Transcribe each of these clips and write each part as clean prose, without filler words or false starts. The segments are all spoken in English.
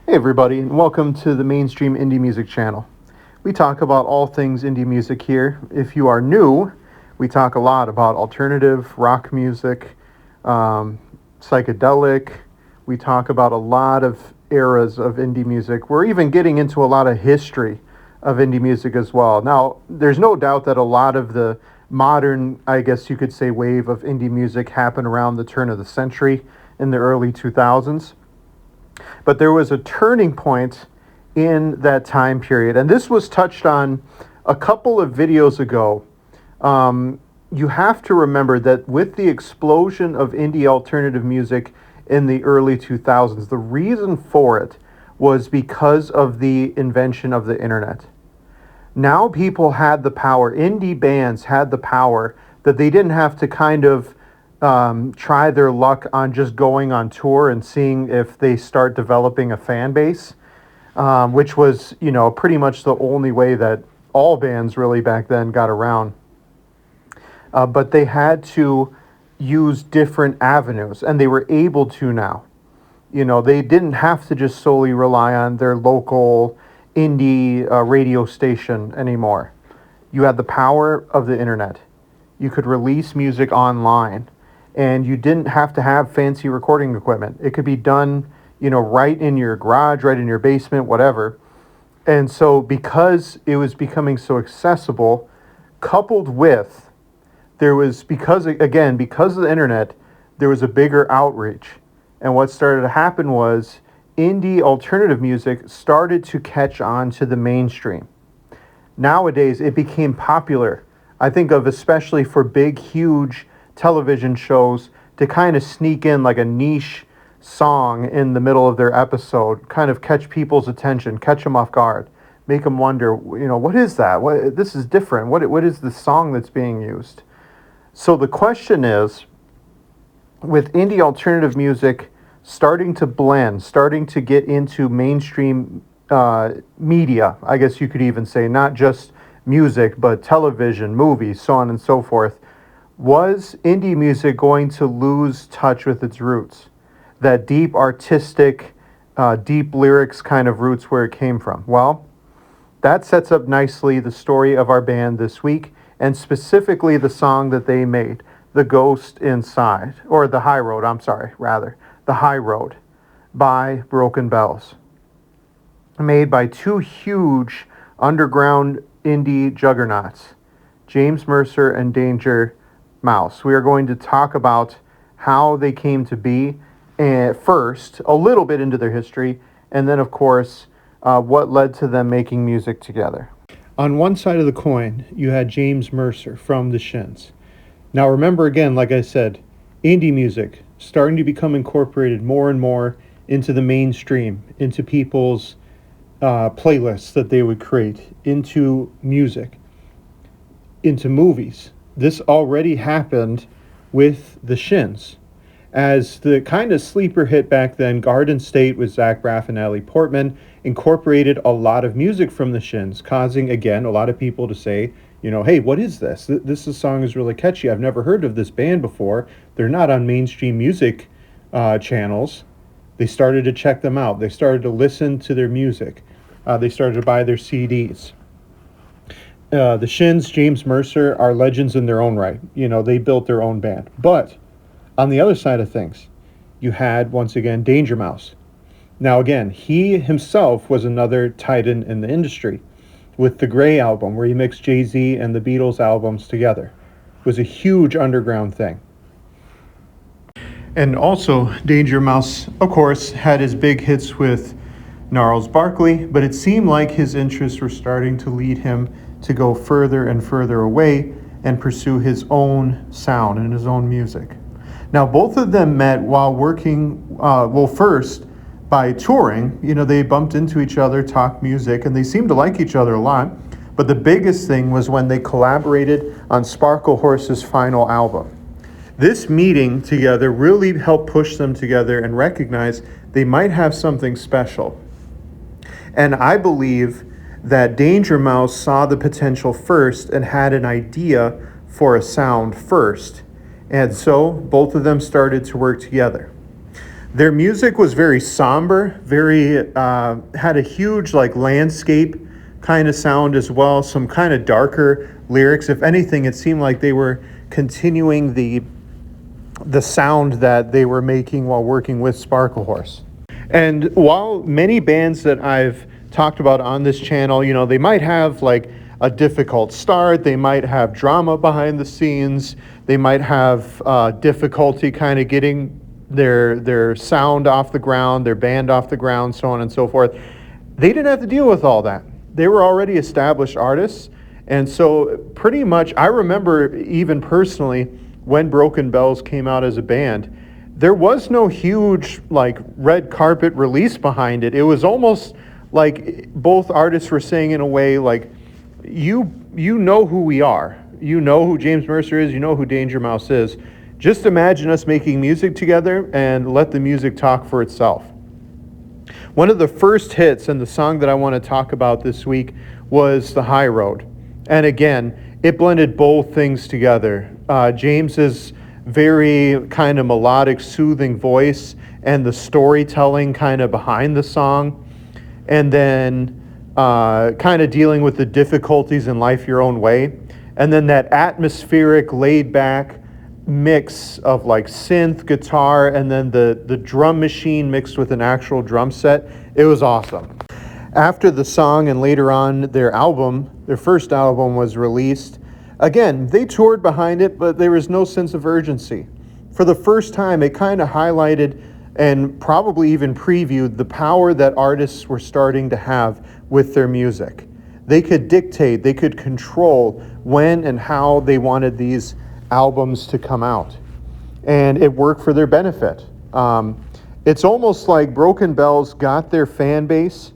Hey everybody, and welcome to the Mainstream Indie Music channel. We talk about all things indie music here. If you are new, we talk a lot about alternative, rock music, psychedelic. We talk about a lot of eras of indie music. We're even getting into a lot of history of indie music as well. Now, there's no doubt that a lot of the modern, I guess you could say, wave of indie music happened around the turn of the century in the early 2000s. But there was a turning point in that time period. And this was touched on a couple of videos ago. You have to remember that with the explosion of indie alternative music in the early 2000s, the reason for it was because of the invention of the internet. Now people had the power, indie bands had the power that they didn't have to kind of try their luck on just going on tour and seeing if they start developing a fan base, which was, pretty much the only way that all bands really back then got around. But they had to use different avenues, and they were able to now. They didn't have to just solely rely on their local indie radio station anymore. You had the power of the internet. You could release music online. And you didn't have to have fancy recording equipment. It could be done, right in your garage, right in your basement, whatever. And so because it was becoming so accessible, coupled with because of the internet, there was a bigger outreach. And what started to happen was indie alternative music started to catch on to the mainstream. Nowadays, it became popular. I think of especially for big, huge television shows to kind of sneak in like a niche song in the middle of their episode, kind of catch people's attention, catch them off guard, make them wonder, what is that? This is different. What is the song that's being used? So the question is, with indie alternative music starting to blend, starting to get into mainstream media, I guess you could even say, not just music, but television, movies, so on and so forth, was indie music going to lose touch with its roots? That deep artistic, deep lyrics kind of roots where it came from? Well, that sets up nicely the story of our band this week, and specifically the song that they made, The Ghost Inside, or The High Road, The High Road by Broken Bells. Made by two huge underground indie juggernauts, James Mercer and Danger Mouse. We are going to talk about how they came to be, and first, a little bit into their history, and then, of course, what led to them making music together. On one side of the coin, you had James Mercer from the Shins. Now, remember again, like I said, indie music starting to become incorporated more and more into the mainstream, into people's playlists that they would create, into music, into movies. This already happened with the Shins. As the kind of sleeper hit back then, Garden State with Zach Braff and Natalie Portman incorporated a lot of music from the Shins, causing, again, a lot of people to say, hey, what is this? This song is really catchy. I've never heard of this band before. They're not on mainstream music channels. They started to check them out. They started to listen to their music. They started to buy their CDs. The Shins, James Mercer, are legends in their own right. They built their own band. But on the other side of things, you had, once again, Danger Mouse. Now, again, he himself was another titan in the industry with the Grey album, where he mixed Jay-Z and the Beatles albums together. It was a huge underground thing. And also, Danger Mouse, of course, had his big hits with Gnarls Barkley, but it seemed like his interests were starting to lead him to go further and further away and pursue his own sound and his own music. Now, both of them met while working, first by touring. They bumped into each other, talked music, and they seemed to like each other a lot. But the biggest thing was when they collaborated on Sparkle Horse's final album. This meeting together really helped push them together and recognize they might have something special. And I believe that Danger Mouse saw the potential first and had an idea for a sound first. And so both of them started to work together. Their music was very somber, very had a huge like landscape kind of sound as well, some kind of darker lyrics. If anything, it seemed like they were continuing the sound that they were making while working with Sparklehorse. And while many bands that I've talked about on this channel, you know, they might have like a difficult start, they might have drama behind the scenes, they might have difficulty kind of getting their sound off the ground, their band off the ground, so on and so forth. They didn't have to deal with all that. They were already established artists. And so pretty much, I remember even personally, when Broken Bells came out as a band, there was no huge like red carpet release behind it. It was almost like both artists were saying in a way like, you know who we are. You know who James Mercer is. You know who Danger Mouse is. Just imagine us making music together and let the music talk for itself. One of the first hits and the song that I want to talk about this week was The High Road. And again, it blended both things together. James's very kind of melodic, soothing voice and the storytelling kind of behind the song. And then kind of dealing with the difficulties in life your own way. And then that atmospheric, laid-back mix of like synth, guitar, and then the drum machine mixed with an actual drum set. It was awesome. After the song and later on their first album was released, again, they toured behind it, but there was no sense of urgency. For the first time, it kind of highlighted and probably even previewed the power that artists were starting to have with their music. They could dictate, they could control when and how they wanted these albums to come out. And it worked for their benefit. It's almost like Broken Bells got their fan base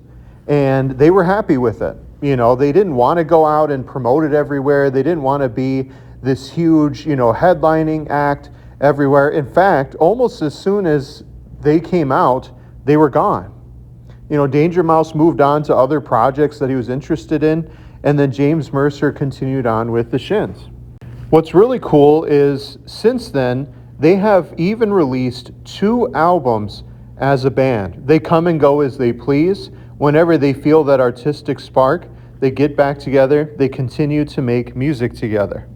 and they were happy with it. You know, they didn't want to go out and promote it everywhere. They didn't want to be this huge, you know, headlining act everywhere. In fact, almost as soon as they came out, they were gone. You know, Danger Mouse moved on to other projects that he was interested in, and then James Mercer continued on with the Shins. What's really cool is since then, they have even released 2 albums as a band. They come and go as they please. Whenever they feel that artistic spark, they get back together, they continue to make music together.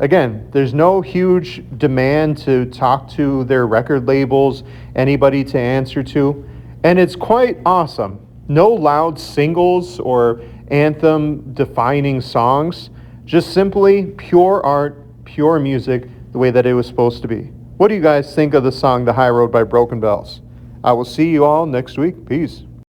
Again, there's no huge demand to talk to their record labels, anybody to answer to, and it's quite awesome. No loud singles or anthem-defining songs, just simply pure art, pure music, the way that it was supposed to be. What do you guys think of the song The High Road by Broken Bells? I will see you all next week. Peace.